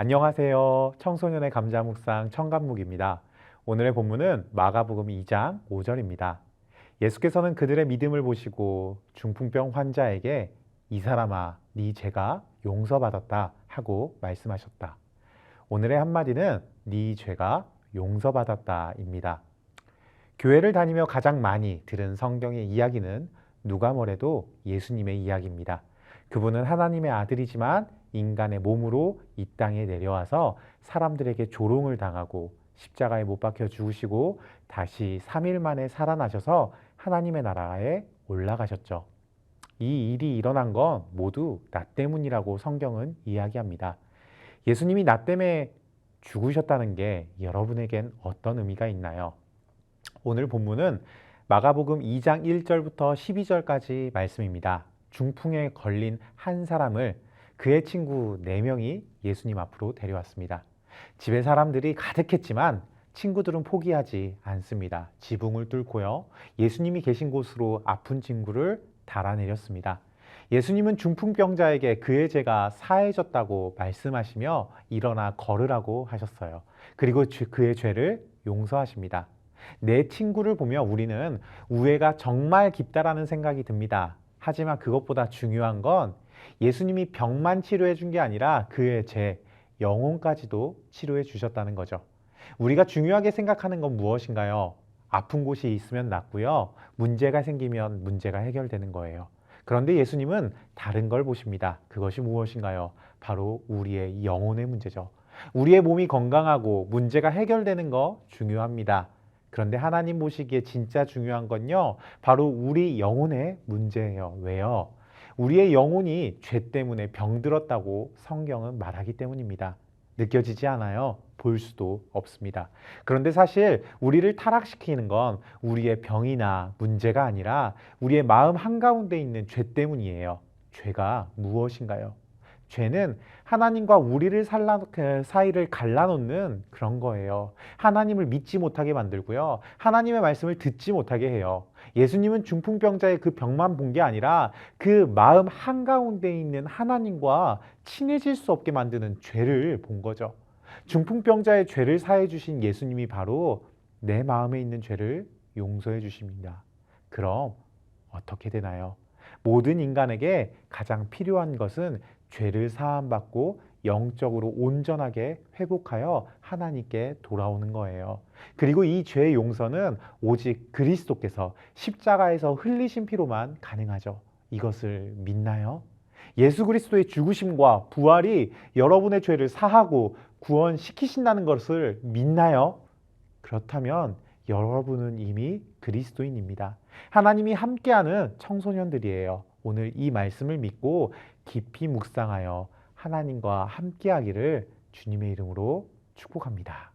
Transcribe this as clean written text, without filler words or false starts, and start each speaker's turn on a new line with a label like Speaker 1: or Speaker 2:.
Speaker 1: 안녕하세요. 청소년의 감자 묵상 청감묵입니다. 오늘의 본문은 마가복음 2장 5절입니다. 예수께서는 그들의 믿음을 보시고 중풍병 환자에게 이 사람아, 네 죄가 용서받았다 하고 말씀하셨다. 오늘의 한마디는 네 죄가 용서받았다입니다. 교회를 다니며 가장 많이 들은 성경의 이야기는 누가 뭐래도 예수님의 이야기입니다. 그분은 하나님의 아들이지만 인간의 몸으로 이 땅에 내려와서 사람들에게 조롱을 당하고 십자가에 못 박혀 죽으시고 다시 3일 만에 살아나셔서 하나님의 나라에 올라가셨죠. 이 일이 일어난 건 모두 나 때문이라고 성경은 이야기합니다. 예수님이 나 때문에 죽으셨다는 게 여러분에겐 어떤 의미가 있나요? 오늘 본문은 마가복음 2장 1절부터 12절까지 말씀입니다. 중풍에 걸린 한 사람을 그의 친구 4명이 예수님 앞으로 데려왔습니다. 집에 사람들이 가득했지만 친구들은 포기하지 않습니다. 지붕을 뚫고요. 예수님이 계신 곳으로 아픈 친구를 달아내렸습니다. 예수님은 중풍병자에게 그의 죄가 사해졌다고 말씀하시며 일어나 걸으라고 하셨어요. 그리고 그의 죄를 용서하십니다. 내 친구를 보며 우리는 우애가 정말 깊다라는 생각이 듭니다. 하지만 그것보다 중요한 건 예수님이 병만 치료해 준 게 아니라 그의 죄, 영혼까지도 치료해 주셨다는 거죠. 우리가 중요하게 생각하는 건 무엇인가요? 아픈 곳이 있으면 낫고요. 문제가 생기면 문제가 해결되는 거예요. 그런데 예수님은 다른 걸 보십니다. 그것이 무엇인가요? 바로 우리의 영혼의 문제죠. 우리의 몸이 건강하고 문제가 해결되는 거 중요합니다. 그런데 하나님 보시기에 진짜 중요한 건요, 바로 우리 영혼의 문제예요. 왜요? 우리의 영혼이 죄 때문에 병들었다고 성경은 말하기 때문입니다. 느껴지지 않아요? 볼 수도 없습니다. 그런데 사실 우리를 타락시키는 건 우리의 병이나 문제가 아니라 우리의 마음 한가운데 있는 죄 때문이에요. 죄가 무엇인가요? 죄는 하나님과 우리를 사이를 갈라놓는 그런 거예요. 하나님을 믿지 못하게 만들고요. 하나님의 말씀을 듣지 못하게 해요. 예수님은 중풍병자의 그 병만 본 게 아니라 그 마음 한가운데 있는 하나님과 친해질 수 없게 만드는 죄를 본 거죠. 중풍병자의 죄를 사해 주신 예수님이 바로 내 마음에 있는 죄를 용서해 주십니다. 그럼 어떻게 되나요? 모든 인간에게 가장 필요한 것은 죄를 사함받고 영적으로 온전하게 회복하여 하나님께 돌아오는 거예요. 그리고 이 죄의 용서는 오직 그리스도께서 십자가에서 흘리신 피로만 가능하죠. 이것을 믿나요? 예수 그리스도의 죽으심과 부활이 여러분의 죄를 사하고 구원시키신다는 것을 믿나요? 그렇다면 여러분은 이미 그리스도인입니다. 하나님이 함께하는 청소년들이에요. 오늘 이 말씀을 믿고 깊이 묵상하여 하나님과 함께하기를 주님의 이름으로 축복합니다.